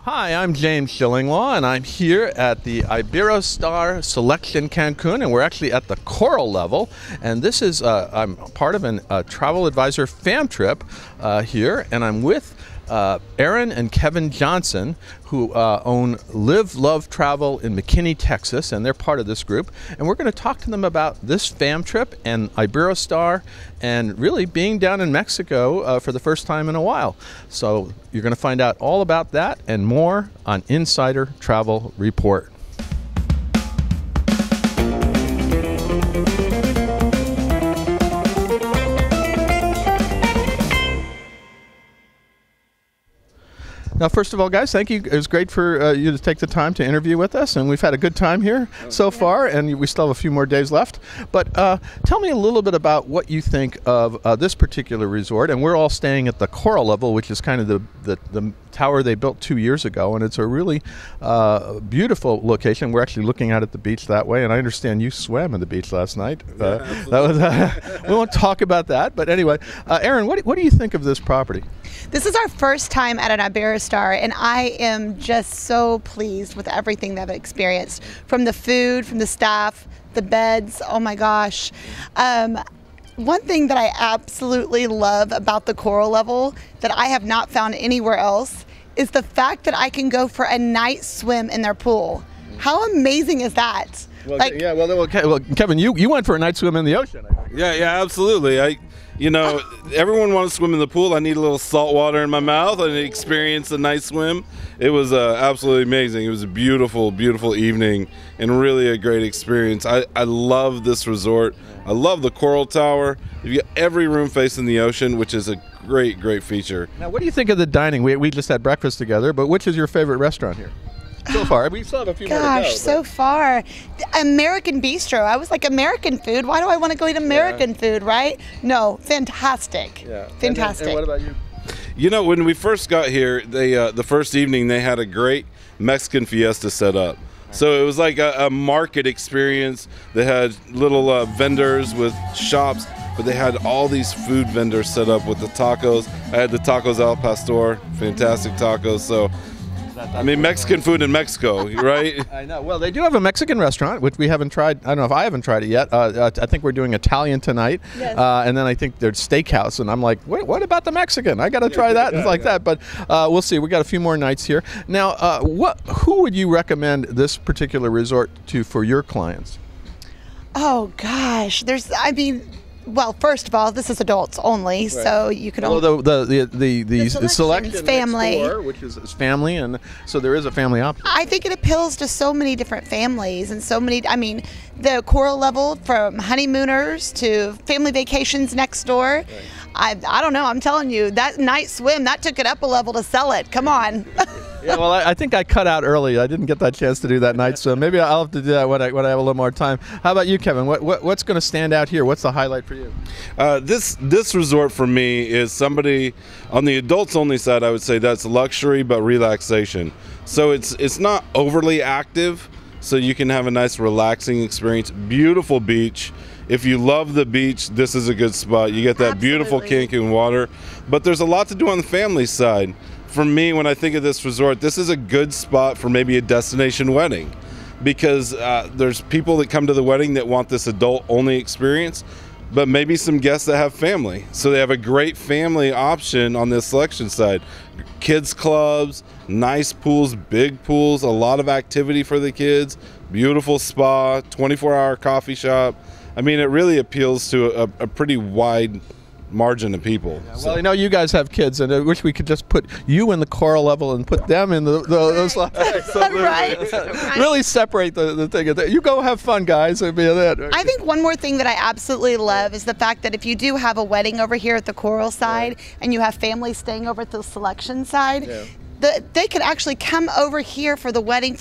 Hi, I'm James Shillinglaw, and I'm here at the Iberostar Selection Cancun, and we're actually at the coral level. And this is, I'm part of a travel advisor fam trip here, and I'm with Aaron and Kevin Johnson, who own Live, Love, Travel in McKinney, Texas, and they're part of this group. And we're going to talk to them about this fam trip and Iberostar and really being down in Mexico for the first time in a while. So you're going to find out all about that and more on Insider Travel Report. Now, first of all, guys, thank you. It was great for you to take the time to interview with us, and we've had a good time here so far, and we still have a few more days left. But tell me a little bit about what you think of this particular resort, and we're all staying at the coral level, which is kind of the tower they built 2 years ago, and it's a really beautiful location. We're actually looking out at the beach that way, and I understand you swam in the beach last night. That was, we won't talk about that, but anyway, Aaron, what do you think of this property? This is our first time at an Iberostar, and I am just so pleased with everything that I've experienced. From the food, from the staff, the beds, oh my gosh. One thing that I absolutely love about the coral level that I have not found anywhere else is the fact that I can go for a night swim in their pool. How amazing is that? Well, yeah, well, Kevin, you went for a night swim in the ocean, I think. Yeah, absolutely. You know, everyone wants to swim in the pool. I need a little salt water in my mouth and experience a nice swim. It was absolutely amazing. It was a beautiful, beautiful evening and really a great experience. I love this resort. I love the Coral Tower. You've got every room facing the ocean, which is a great, great feature. Now, what do you think of the dining? We just had breakfast together, but which is your favorite restaurant here? So far, we still have a few more to go. So far. American Bistro. I was like, American food? Why do I want to go eat American food, right? No, fantastic. Yeah. Fantastic. And what about you? You know, when we first got here, they the first evening they had a great Mexican fiesta set up. So it was like a market experience. They had little vendors with shops, but they had all these food vendors set up with the tacos. I had the tacos al pastor, fantastic tacos. So I mean, Mexican food in Mexico, right? I know. Well, they do have a Mexican restaurant, which we haven't tried. I don't know if I haven't tried it yet. I think we're doing Italian tonight. Yes. And then I think there's steakhouse. And I'm like, wait, what about the Mexican? I got to try that. It's like that. But we'll see. We got a few more nights here. Now, who would you recommend this particular resort to for your clients? Oh, gosh. Well, first of all, this is adults only, right. So you can only... Well, the selection family. Next door, which is family, and so there is a family option. I think it appeals to so many different families and so many, I mean, the coral level from honeymooners to family vacations next door. Right. I don't know, I'm telling you, that night swim, that took it up a level to sell it. Come on. Yeah, well, I think I cut out early. I didn't get that chance to do that night, so maybe I'll have to do that when I have a little more time. How about you, Kevin? What's going to stand out here? What's the highlight for you? This resort for me is somebody on the adults only side. I would say that's luxury but relaxation. So it's not overly active, so you can have a nice relaxing experience. Beautiful beach. If you love the beach, this is a good spot. You get that beautiful Cancun water, but there's a lot to do on the family side. For me, when I think of this resort, this is a good spot for maybe a destination wedding, because there's people that come to the wedding that want this adult-only experience, but maybe some guests that have family. So they have a great family option on this selection side. Kids clubs, nice pools, big pools, a lot of activity for the kids, beautiful spa, 24-hour coffee shop. I mean, it really appeals to a pretty wide margin of people. Yeah, well, I know you guys have kids, and I wish we could just put you in the coral level and put them in those right. Really separate the thing. You go have fun, guys. I think one more thing that I absolutely love is the fact that if you do have a wedding over here at the coral side, and you have families staying over at the selection side, they could actually come over here for the wedding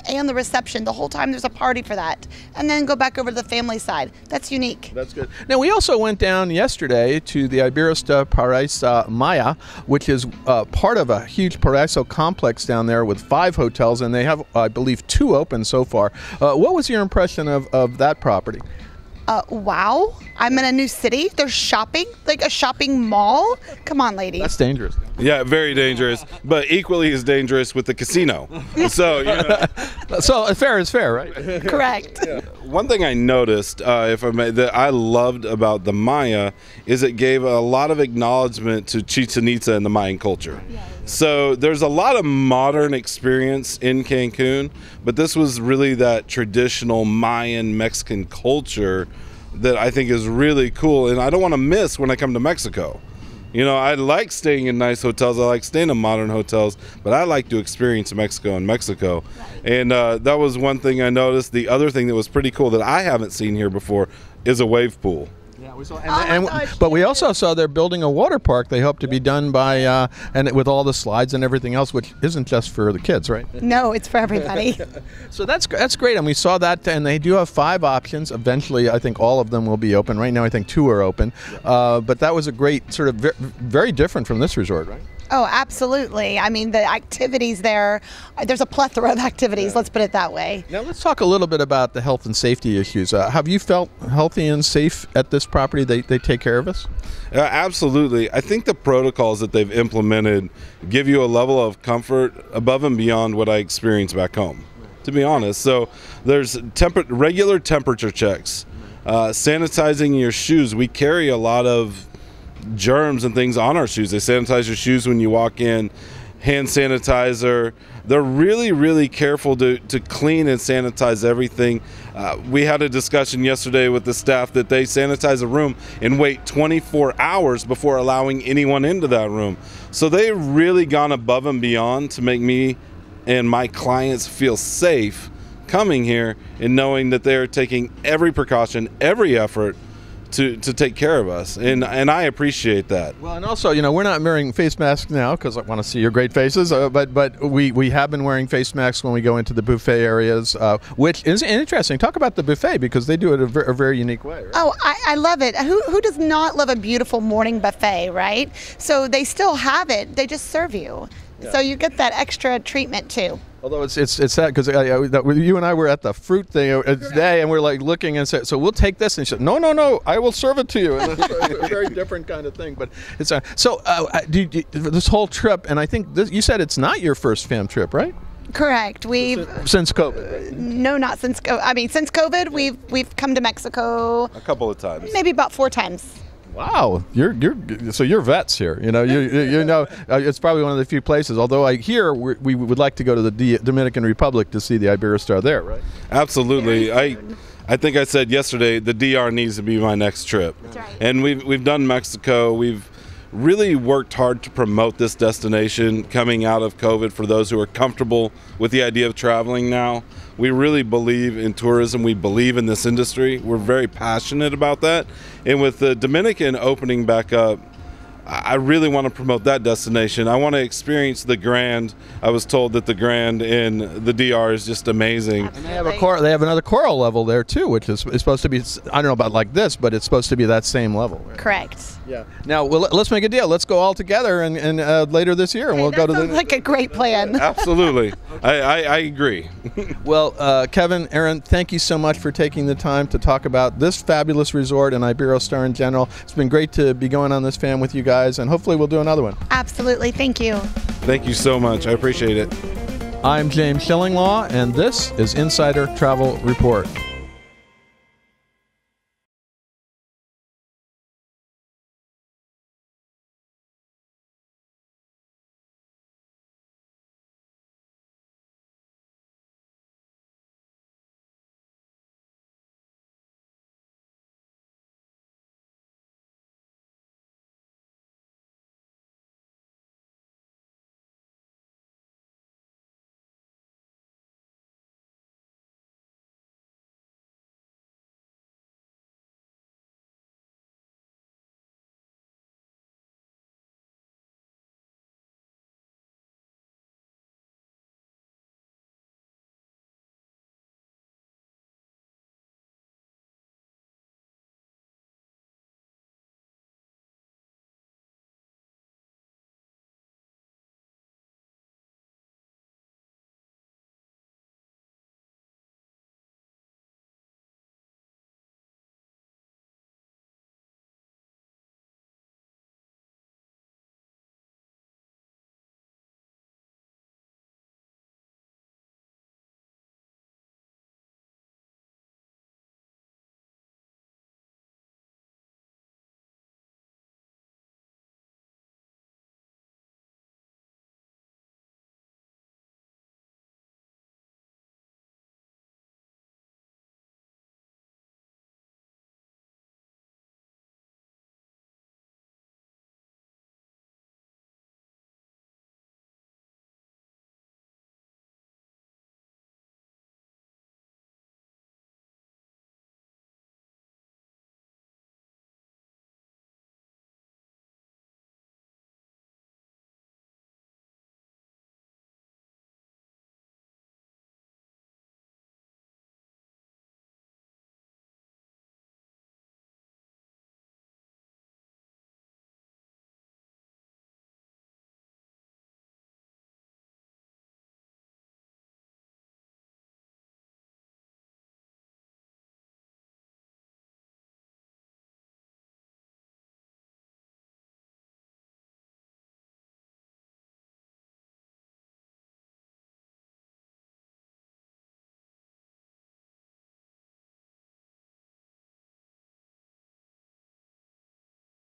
and the reception. The whole time there's a party for that. And then go back over to the family side. That's unique. That's good. Now, we also went down yesterday to the Iberostar Paraiso Maya, which is part of a huge Paraiso complex down there with 5 hotels, and they have, I believe, 2 open so far. What was your impression of that property? Wow. I'm in a new city. There's shopping, like a shopping mall. Come on, ladies. That's dangerous. Yeah, very dangerous, but equally as dangerous with the casino. So, you know. So fair is fair, right? Correct. One thing I noticed, if I may, that I loved about the Maya is it gave a lot of acknowledgement to Chichen Itza and the Mayan culture. So there's a lot of modern experience in Cancun, but this was really that traditional Mayan Mexican culture that I think is really cool, and I don't want to miss when I come to Mexico. You know, I like staying in nice hotels. I like staying in modern hotels, but I like to experience Mexico in Mexico. And that was one thing I noticed. The other thing that was pretty cool that I haven't seen here before is a wave pool. Yeah, we saw, but we also saw they're building a water park. They hope to be done by and with all the slides and everything else, which isn't just for the kids, right? No, it's for everybody. So that's great, and we saw that, and they do have 5 options. Eventually, I think all of them will be open. Right now, I think 2 are open, but that was a great sort of very different from this resort, right? Oh, absolutely. I mean, the activities there's a plethora of activities, let's put it that way. Now let's talk a little bit about the health and safety issues. Have you felt healthy and safe at this property? They take care of us? Absolutely. I think the protocols that they've implemented give you a level of comfort above and beyond what I experienced back home, to be honest. So there's regular temperature checks, sanitizing your shoes. We carry a lot of germs and things on our shoes. They sanitize your shoes when you walk in, hand sanitizer. They're really, really careful to clean and sanitize everything. We had a discussion yesterday with the staff that they sanitize a room and wait 24 hours before allowing anyone into that room. So they've really gone above and beyond to make me and my clients feel safe coming here and knowing that they're taking every precaution, every effort to take care of us, and I appreciate that. Well, and also, you know, we're not wearing face masks now because I want to see your great faces, but we have been wearing face masks when we go into the buffet areas, which is interesting. Talk about the buffet, because they do it a very unique way, right? Oh, I love it. Who does not love a beautiful morning buffet, right? So they still have it. They just serve you. Yeah. So you get that extra treatment too. Although it's sad because you and I were at the fruit thing today, and we're like looking and say, so we'll take this, and she said, no, I will serve it to you. And it's a very different kind of thing, but it's this whole trip, and I think you said it's not your first fam trip, right? Correct. Since COVID. Right? No, not since COVID. I mean, since COVID, we've come to Mexico a couple of times, maybe about 4 times. Wow, you're vets here. You know, you know, it's probably one of the few places. Although I hear we would like to go to the Dominican Republic to see the Iberostar there, right? Absolutely. I think I said yesterday the DR needs to be my next trip. That's right. And we've done Mexico. We've really worked hard to promote this destination coming out of COVID for those who are comfortable with the idea of traveling now. We really believe in tourism. We believe in this industry. We're very passionate about that. And with the Dominican opening back up, I really want to promote that destination. I want to experience the Grand. I was told that the Grand in the DR is just amazing. And they have another coral level there too, which is supposed to be, I don't know about like this, but it's supposed to be that same level. Right? Correct. Yeah. Now, well, let's make a deal. Let's go all together and later this year, and we'll go to the. Sounds like a great plan. Absolutely. I agree. Well, Kevin, Aaron, thank you so much for taking the time to talk about this fabulous resort and Iberostar in general. It's been great to be going on this fam with you guys, and hopefully we'll do another one. Absolutely. Thank you. Thank you so much. I appreciate it. I'm James Shillinglaw, and this is Insider Travel Report.